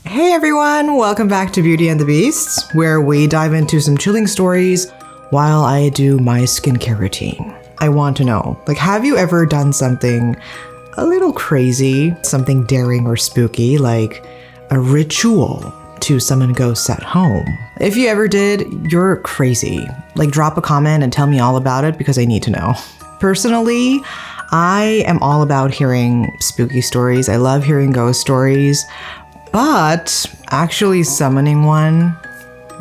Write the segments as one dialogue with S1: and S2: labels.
S1: Hey everyone, welcome back to Beauty and the Beasts, where we dive into some chilling stories while I do my skincare routine. I want to know, have you ever done something a little crazy, something daring or spooky, like a ritual to summon ghosts at home? If you ever did, you're crazy. Drop a comment and tell me all about it because I need to know. Personally, I am all about hearing spooky stories. I love hearing ghost stories. But actually summoning one,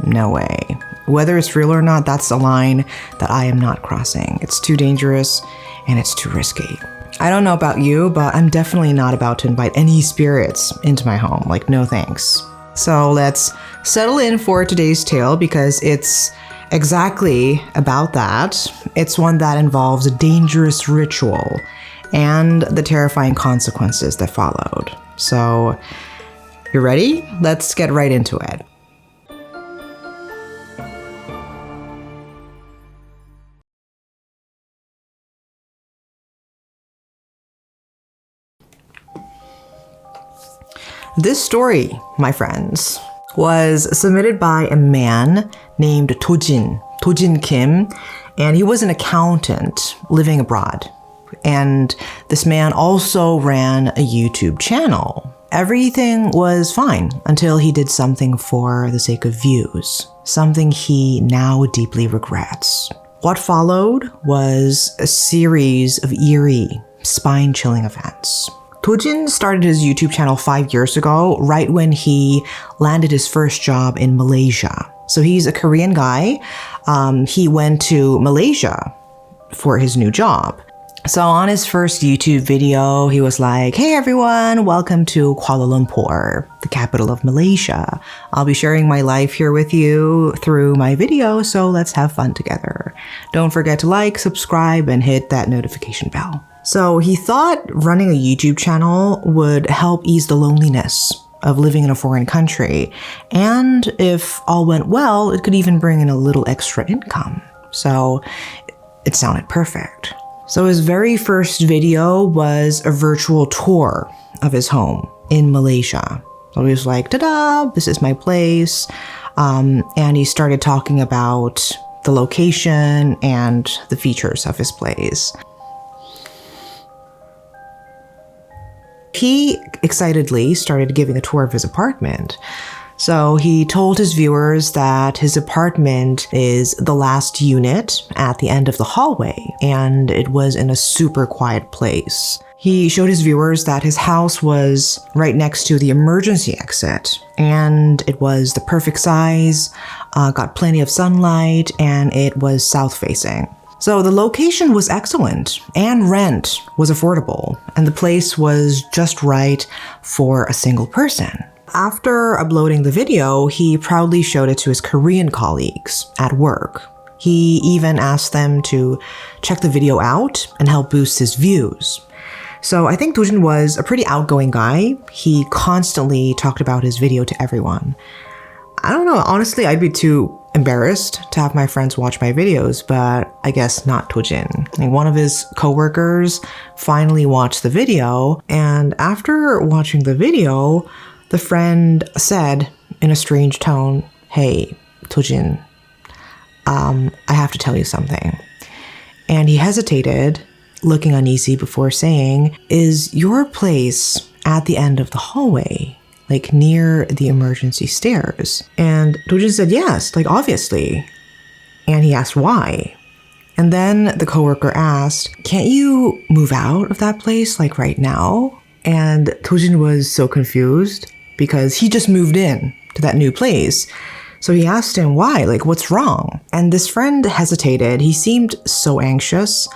S1: no way. Whether it's real or not, that's a line that I am not crossing. It's too dangerous and it's too risky. I don't know about you, but I'm definitely not about to invite any spirits into my home. No thanks. So let's settle in for today's tale because it's exactly about that. It's one that involves a dangerous ritual and the terrifying consequences that followed. So, you ready? Let's get right into it. This story, my friends, was submitted by a man named Tojin Kim, and he was an accountant living abroad. And this man also ran a YouTube channel. Everything was fine until he did something for the sake of views, something he now deeply regrets. What followed was a series of eerie, spine-chilling events. Tojin started his YouTube channel 5 years ago, right when he landed his first job in Malaysia. So he's a Korean guy. He went to Malaysia for his new job. So on his first YouTube video, he was like, "Hey everyone, welcome to Kuala Lumpur, the capital of Malaysia. I'll be sharing my life here with you through my video, so let's have fun together. Don't forget to like, subscribe, and hit that notification bell." So he thought running a YouTube channel would help ease the loneliness of living in a foreign country. And if all went well, it could even bring in a little extra income. So it sounded perfect. So his very first video was a virtual tour of his home in Malaysia. So he was like, "Ta-da, this is my place." And he started talking about the location and the features of his place. He excitedly started giving a tour of his apartment. So he told his viewers that his apartment is the last unit at the end of the hallway, and it was in a super quiet place. He showed his viewers that his house was right next to the emergency exit, and it was the perfect size, got plenty of sunlight, and it was south-facing. So the location was excellent, and rent was affordable, and the place was just right for a single person. After uploading the video, he proudly showed it to his Korean colleagues at work. He even asked them to check the video out and help boost his views. So I think Tojin was a pretty outgoing guy. He constantly talked about his video to everyone. I don't know, honestly, I'd be too embarrassed to have my friends watch my videos, but I guess not Tojin. One of his coworkers finally watched the video, and after watching the video, the friend said in a strange tone, "Hey, Tojin, I have to tell you something." And he hesitated, looking uneasy before saying, "Is your place at the end of the hallway, near the emergency stairs?" And Tojin said, "Yes, obviously." And he asked why. And then the coworker asked, "Can't you move out of that place, right now?" And Tojin was so confused because he just moved in to that new place. So he asked him why, what's wrong? And this friend hesitated. He seemed so anxious,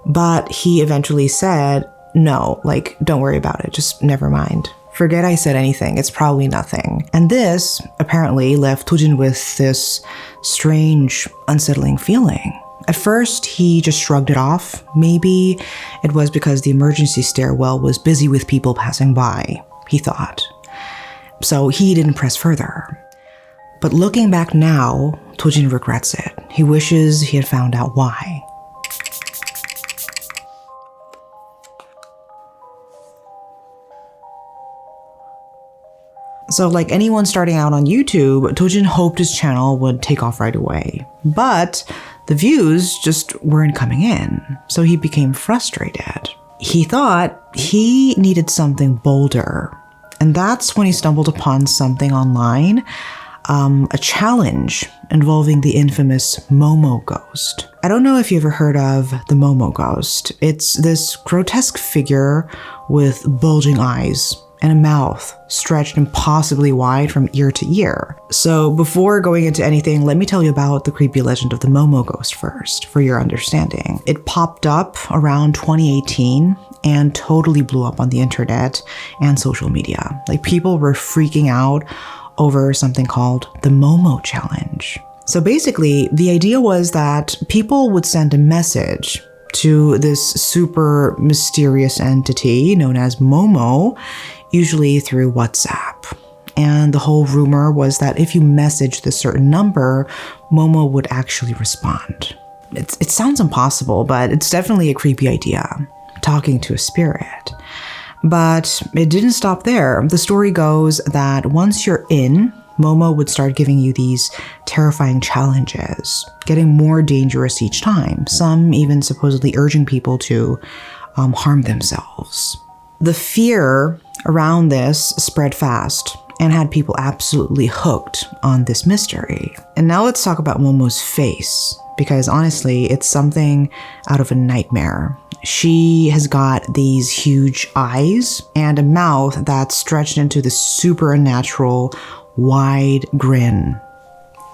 S1: but he eventually said, "No, don't worry about it. Just never mind. Forget I said anything. It's probably nothing." And this apparently left Tojin with this strange, unsettling feeling. At first, he just shrugged it off. Maybe it was because the emergency stairwell was busy with people passing by, he thought. So he didn't press further. But looking back now, Tojin regrets it. He wishes he had found out why. So like anyone starting out on YouTube, Tojin hoped his channel would take off right away. But the views just weren't coming in, so he became frustrated. He thought he needed something bolder. And that's when he stumbled upon something online, a challenge involving the infamous Momo ghost. I don't know if you ever heard of the Momo ghost. It's this grotesque figure with bulging eyes and a mouth stretched impossibly wide from ear to ear. So before going into anything, let me tell you about the creepy legend of the Momo ghost first, for your understanding. It popped up around 2018 and totally blew up on the internet and social media. Like, people were freaking out over something called the Momo challenge. So basically, the idea was that people would send a message to this super mysterious entity known as Momo, usually through WhatsApp. And the whole rumor was that if you messaged a certain number, Momo would actually respond. It sounds impossible, but it's definitely a creepy idea, talking to a spirit. But it didn't stop there. The story goes that once you're in, Momo would start giving you these terrifying challenges, getting more dangerous each time, some even supposedly urging people to harm themselves. The fear around this spread fast and had people absolutely hooked on this mystery. And now let's talk about Momo's face, because honestly, it's something out of a nightmare. She has got these huge eyes and a mouth that's stretched into this super unnatural, wide grin.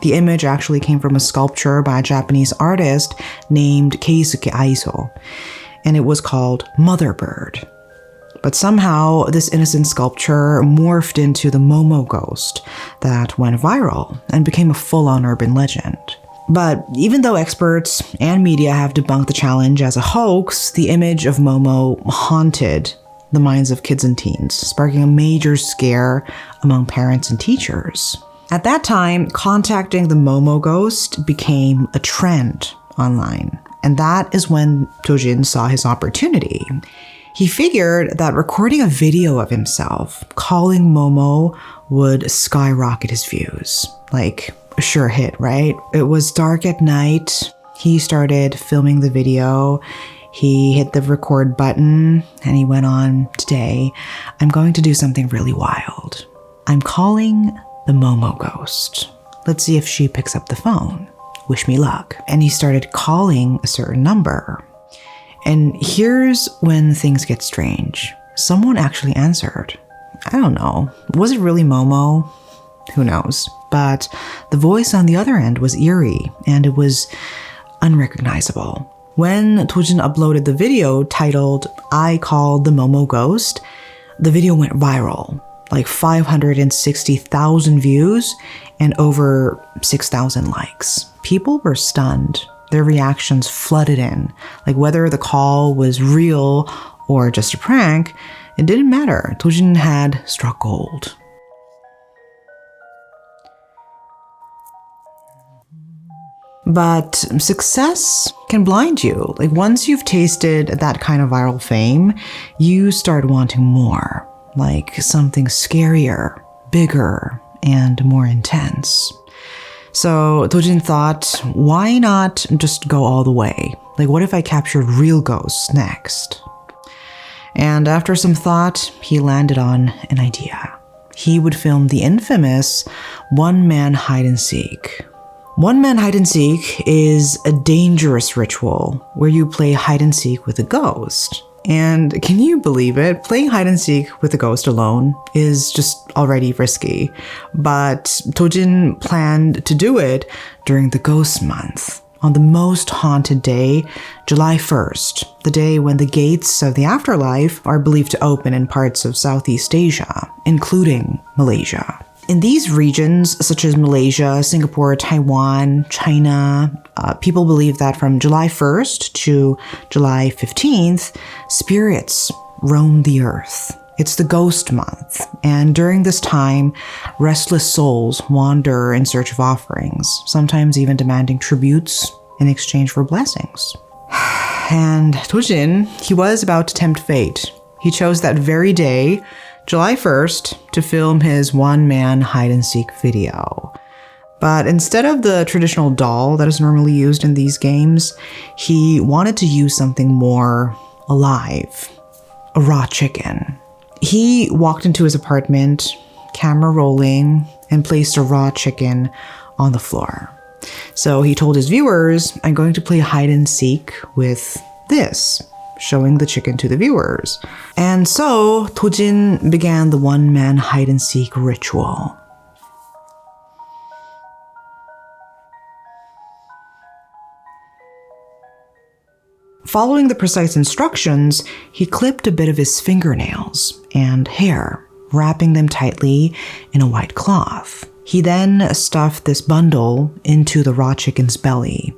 S1: The image actually came from a sculpture by a Japanese artist named Keisuke, and it was called Mother Bird. But somehow, this innocent sculpture morphed into the Momo ghost that went viral and became a full-on urban legend. But even though experts and media have debunked the challenge as a hoax, the image of Momo haunted the minds of kids and teens, sparking a major scare among parents and teachers. At that time, contacting the Momo ghost became a trend online, and that is when Tojin saw his opportunity. He figured that recording a video of himself calling Momo would skyrocket his views. Like, a sure hit, right? It was dark at night. He started filming the video. He hit the record button and he went on, "Today, I'm going to do something really wild. I'm calling the Momo ghost. Let's see if she picks up the phone. Wish me luck." And he started calling a certain number. And here's when things get strange. Someone actually answered. I don't know. Was it really Momo? Who knows? But the voice on the other end was eerie and it was unrecognizable. When Tojin uploaded the video titled "I Called the Momo Ghost," the video went viral, like 560,000 views and over 6,000 likes. People were stunned. Their reactions flooded in. Like, whether the call was real or just a prank, it didn't matter. Tojin had struck gold. But success can blind you. Like, once you've tasted that kind of viral fame, you start wanting more. Like something scarier, bigger, and more intense. So Tojin thought, why not just go all the way? Like, what if I captured real ghosts next? And after some thought, he landed on an idea. He would film the infamous one-man hide-and-seek. One-man hide-and-seek is a dangerous ritual where you play hide-and-seek with a ghost. And can you believe it? Playing hide-and-seek with a ghost alone is just already risky. But Tojin planned to do it during the ghost month, on the most haunted day, July 1st, the day when the gates of the afterlife are believed to open in parts of Southeast Asia, including Malaysia. In these regions, such as Malaysia, Singapore, Taiwan, China, people believe that from July 1st to July 15th, spirits roam the earth. It's the ghost month, and during this time, restless souls wander in search of offerings, sometimes even demanding tributes in exchange for blessings. And Tojin, he was about to tempt fate. He chose that very day July 1st to film his one-man hide-and-seek video. But instead of the traditional doll that is normally used in these games, he wanted to use something more alive, a raw chicken. He walked into his apartment, camera rolling, and placed a raw chicken on the floor. So he told his viewers, I'm going to play hide and seek with this, showing the chicken to the viewers. And so Tojin began the one-man hide and seek ritual. Following the precise instructions, he clipped a bit of his fingernails and hair, wrapping them tightly in a white cloth. He then stuffed this bundle into the raw chicken's belly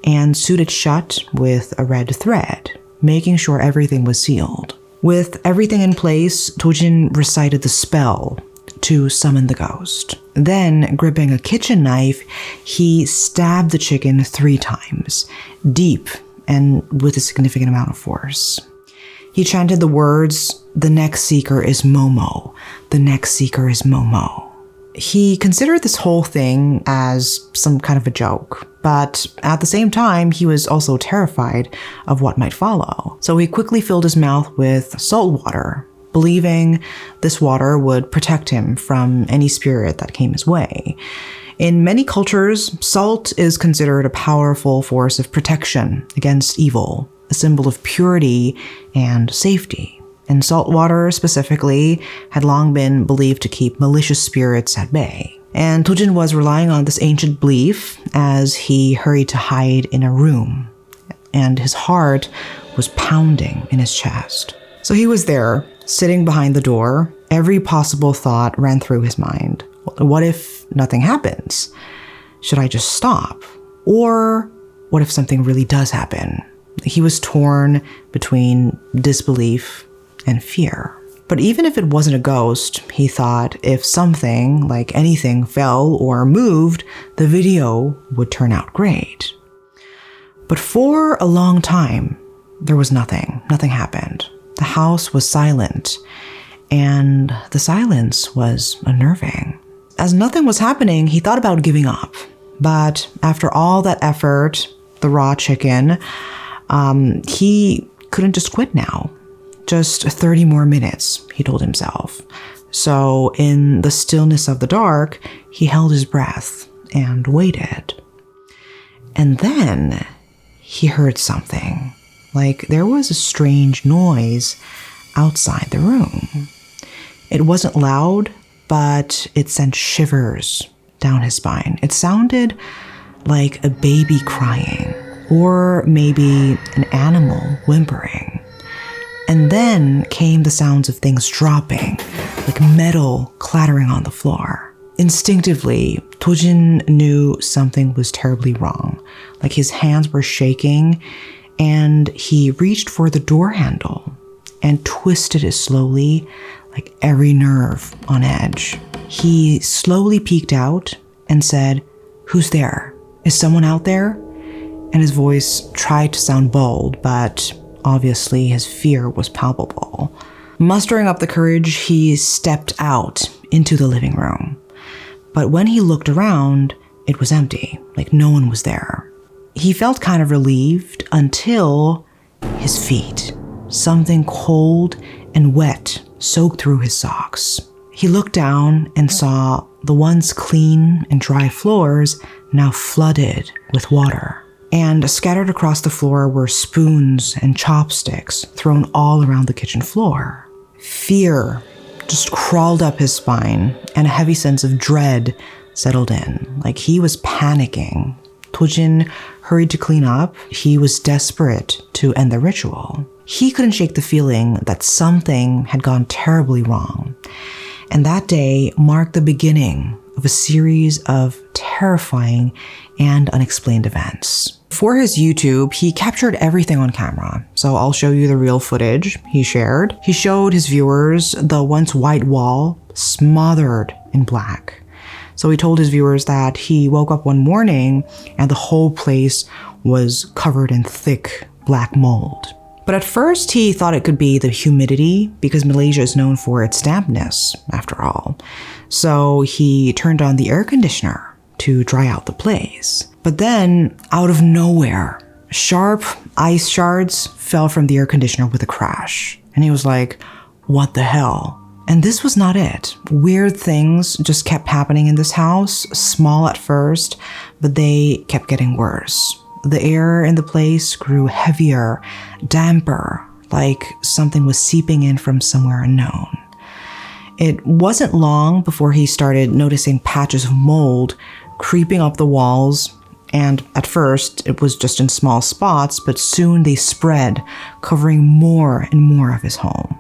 S1: and sewed it shut with a red thread, making sure everything was sealed. With everything in place, Tojin recited the spell to summon the ghost. Then, gripping a kitchen knife, he stabbed the chicken 3 times, deep and with a significant amount of force. He chanted the words, "The next seeker is Momo. The next seeker is Momo." He considered this whole thing as some kind of a joke, but at the same time, he was also terrified of what might follow. So he quickly filled his mouth with salt water, believing this water would protect him from any spirit that came his way. In many cultures, salt is considered a powerful force of protection against evil, a symbol of purity and safety. And salt water, specifically, had long been believed to keep malicious spirits at bay. And Tojin was relying on this ancient belief as he hurried to hide in a room, and his heart was pounding in his chest. So he was there, sitting behind the door. Every possible thought ran through his mind. What if nothing happens? Should I just stop? Or what if something really does happen? He was torn between disbelief and fear. But even if it wasn't a ghost, he thought if something, like anything, fell or moved, the video would turn out great. But for a long time, there was nothing. Nothing happened. The house was silent, and the silence was unnerving. As nothing was happening, he thought about giving up. But after all that effort, the raw chicken, he couldn't just quit now. Just 30 more minutes, he told himself. So in the stillness of the dark, he held his breath and waited. And then he heard something. Like there was a strange noise outside the room. It wasn't loud, but it sent shivers down his spine. It sounded like a baby crying, or maybe an animal whimpering. And then came the sounds of things dropping, like metal clattering on the floor. Instinctively, Tojin knew something was terribly wrong. Like his hands were shaking, and he reached for the door handle and twisted it slowly, like every nerve on edge. He slowly peeked out and said, "Who's there? Is someone out there?" And his voice tried to sound bold, but obviously his fear was palpable. Mustering up the courage, he stepped out into the living room. But when he looked around, it was empty, like no one was there. He felt kind of relieved until his feet. Something cold and wet soaked through his socks. He looked down and saw the once clean and dry floors now flooded with water. And scattered across the floor were spoons and chopsticks thrown all around the kitchen floor. Fear just crawled up his spine, and a heavy sense of dread settled in, like he was panicking. Tojin hurried to clean up. He was desperate to end the ritual. He couldn't shake the feeling that something had gone terribly wrong. And that day marked the beginning of a series of terrifying and unexplained events. For his YouTube, he captured everything on camera. So I'll show you the real footage he shared. He showed his viewers the once white wall smothered in black. So he told his viewers that he woke up one morning and the whole place was covered in thick black mold. But at first, he thought it could be the humidity because Malaysia is known for its dampness, after all. So he turned on the air conditioner to dry out the place. But then, out of nowhere, sharp ice shards fell from the air conditioner with a crash. And he was like, what the hell? And this was not it. Weird things just kept happening in this house, small at first, but they kept getting worse. The air in the place grew heavier, damper, like something was seeping in from somewhere unknown. It wasn't long before he started noticing patches of mold creeping up the walls, and at first it was just in small spots, but soon they spread, covering more and more of his home.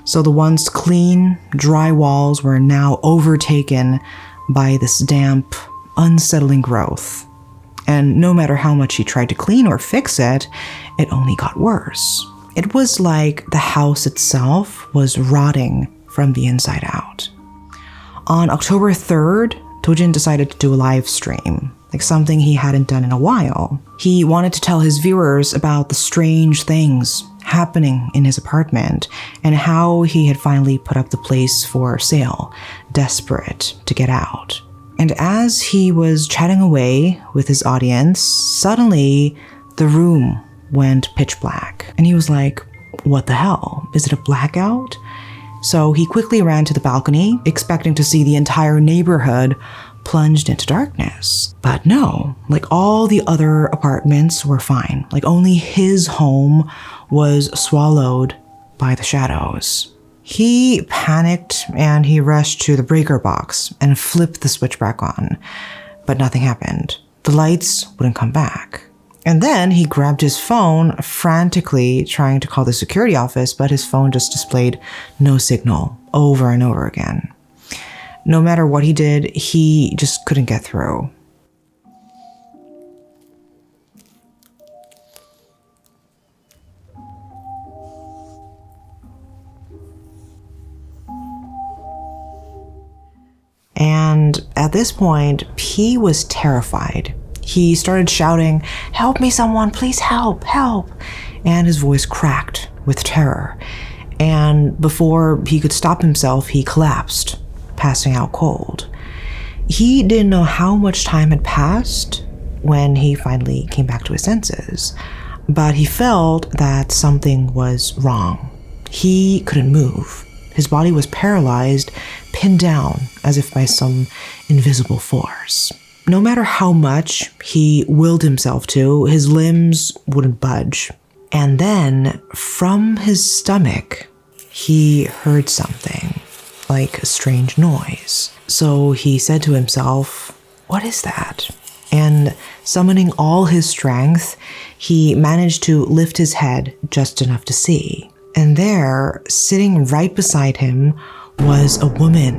S1: So the once clean, dry walls were now overtaken by this damp, unsettling growth. And no matter how much he tried to clean or fix it, it only got worse. It was like the house itself was rotting from the inside out. On October 3rd, Tojin decided to do a live stream, like something he hadn't done in a while. He wanted to tell his viewers about the strange things happening in his apartment and how he had finally put up the place for sale, desperate to get out. And as he was chatting away with his audience, suddenly the room went pitch black. And he was like, what the hell? Is it a blackout? So he quickly ran to the balcony, expecting to see the entire neighborhood plunged into darkness. But no, like all the other apartments were fine. Like only his home was swallowed by the shadows. He panicked and he rushed to the breaker box and flipped the switch back on, but nothing happened. The lights wouldn't come back. And then he grabbed his phone, frantically trying to call the security office, but his phone just displayed no signal over and over again. No matter what he did, he just couldn't get through. And at this point, P was terrified. He started shouting, "Help me someone, please help, help." And his voice cracked with terror. And before he could stop himself, he collapsed, passing out cold. He didn't know how much time had passed when he finally came back to his senses, but he felt that something was wrong. He couldn't move. His body was paralyzed, pinned down as if by some invisible force. No matter how much he willed himself to, his limbs wouldn't budge. And then, from his stomach, he heard something, like a strange noise. So he said to himself, "What is that?" And summoning all his strength, he managed to lift his head just enough to see. And there, sitting right beside him, was a woman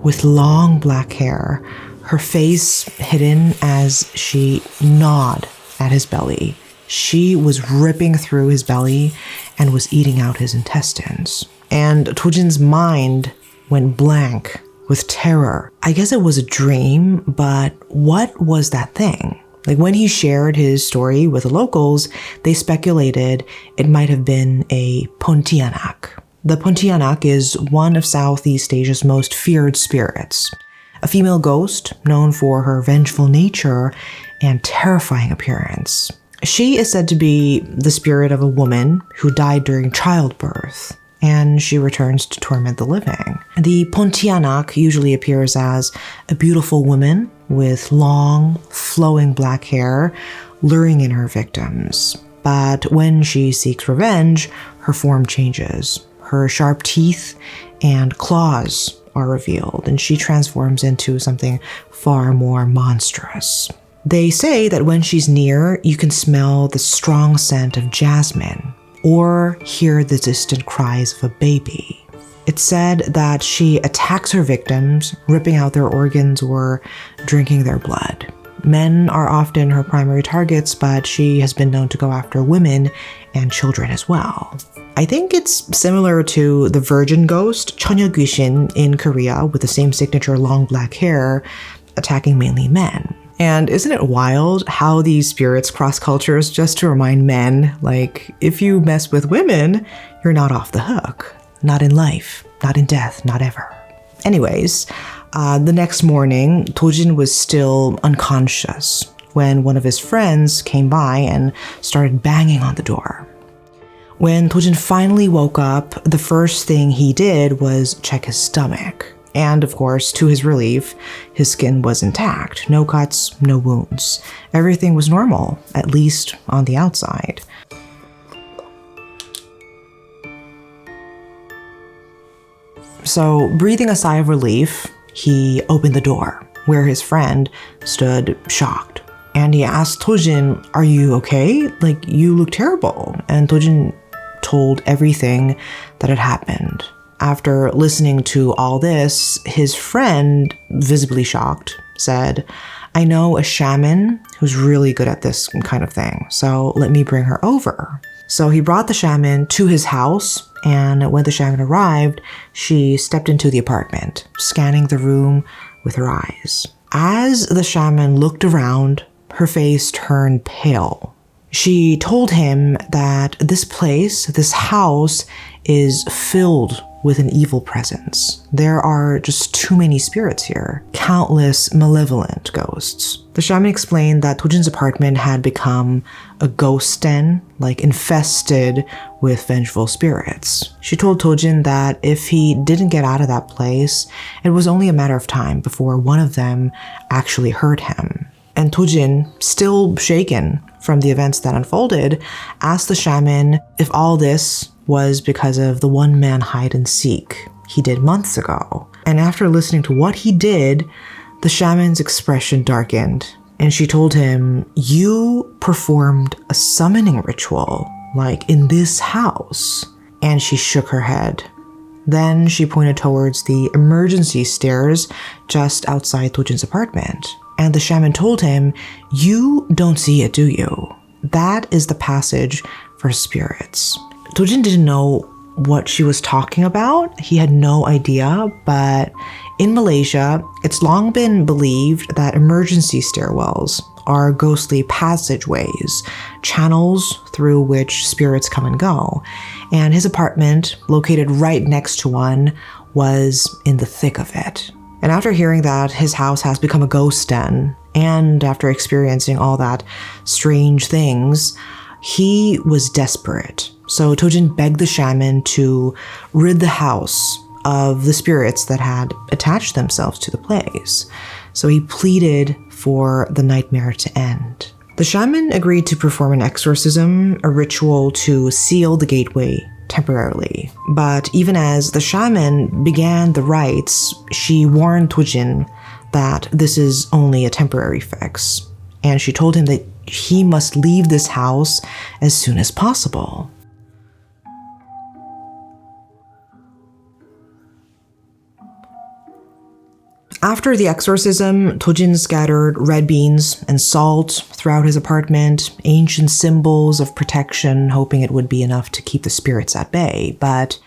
S1: with long black hair, her face hidden as she gnawed at his belly. She was ripping through his belly and was eating out his intestines. And Tojin's mind went blank with terror. I guess it was a dream, but what was that thing? Like when he shared his story with the locals, they speculated it might have been a Pontianak. The Pontianak is one of Southeast Asia's most feared spirits, a female ghost known for her vengeful nature and terrifying appearance. She is said to be the spirit of a woman who died during childbirth, and she returns to torment the living. The Pontianak usually appears as a beautiful woman with long, flowing black hair, luring in her victims. But when she seeks revenge, her form changes. Her sharp teeth and claws are revealed, and she transforms into something far more monstrous. They say that when she's near, you can smell the strong scent of jasmine or hear the distant cries of a baby. It's said that she attacks her victims, ripping out their organs or drinking their blood. Men are often her primary targets, but she has been known to go after women and children as well. I think it's similar to the virgin ghost, Cheonyeogwishin, in Korea, with the same signature long black hair, attacking mainly men. And isn't it wild how these spirits cross cultures, just to remind men, like, if you mess with women, you're not off the hook. Not in life, not in death, not ever. Anyways, the next morning, Tojin was still unconscious when one of his friends came by and started banging on the door. When Tojin finally woke up, the first thing he did was check his stomach. And of course, to his relief, his skin was intact. No cuts, no wounds. Everything was normal, at least on the outside. So, breathing a sigh of relief, he opened the door, where his friend stood shocked. And he asked Tojin, "Are you okay? Like, you look terrible." And Tojin told everything that had happened. After listening to all this, his friend, visibly shocked, said, "I know a shaman who's really good at this kind of thing, so let me bring her over." So he brought the shaman to his house, and when the shaman arrived, she stepped into the apartment, scanning the room with her eyes. As the shaman looked around, her face turned pale. She told him that this place, this house, is filled with an evil presence. There are just too many spirits here, countless malevolent ghosts. The shaman explained that Tojin's apartment had become a ghost den, like infested with vengeful spirits. She told Tojin that if he didn't get out of that place, it was only a matter of time before one of them actually hurt him. And Tojin, still shaken from the events that unfolded, asked the shaman if all this was because of the one-man hide-and-seek he did months ago. And after listening to what he did, the shaman's expression darkened, and she told him, "You performed a summoning ritual, like in this house." And she shook her head. Then she pointed towards the emergency stairs just outside Tojin's apartment. And the shaman told him, "You don't see it, do you? That is the passage for spirits." Tojin didn't know what she was talking about. He had no idea, but in Malaysia, it's long been believed that emergency stairwells are ghostly passageways, channels through which spirits come and go. And his apartment, located right next to one, was in the thick of it. And after hearing that his house has become a ghost den, and after experiencing all that strange things, he was desperate. So Tojin begged the shaman to rid the house of the spirits that had attached themselves to the place. So he pleaded for the nightmare to end. The shaman agreed to perform an exorcism, a ritual to seal the gateway temporarily. But even as the shaman began the rites, she warned Tojin that this is only a temporary fix. And she told him that he must leave this house as soon as possible. After the exorcism, Tojin scattered red beans and salt throughout his apartment, ancient symbols of protection, hoping it would be enough to keep the spirits at bay. But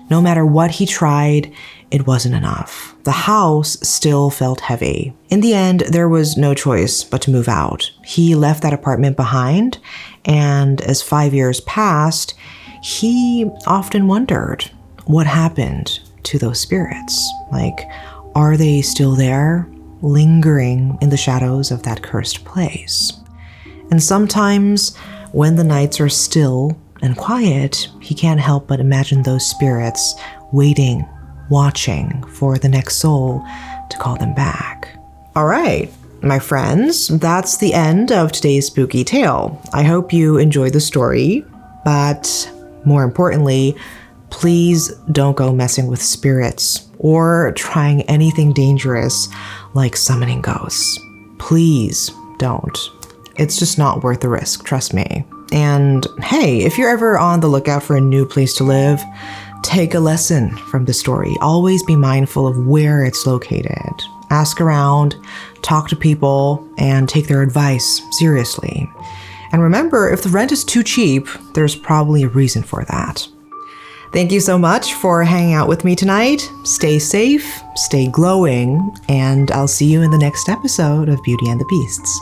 S1: no matter what he tried, it wasn't enough. The house still felt heavy. In the end, there was no choice but to move out. He left that apartment behind, and as 5 years passed, he often wondered what happened to those spirits. Like, are they still there, lingering in the shadows of that cursed place? And sometimes, when the nights are still and quiet, he can't help but imagine those spirits waiting, watching for the next soul to call them back. All right, my friends, that's the end of today's spooky tale. I hope you enjoyed the story, but more importantly, please don't go messing with spirits or trying anything dangerous like summoning ghosts. Please don't. It's just not worth the risk, trust me. And hey, if you're ever on the lookout for a new place to live, take a lesson from the story. Always be mindful of where it's located. Ask around, talk to people, and take their advice seriously. And remember, if the rent is too cheap, there's probably a reason for that. Thank you so much for hanging out with me tonight. Stay safe, stay glowing, and I'll see you in the next episode of Beauty and the Beasts.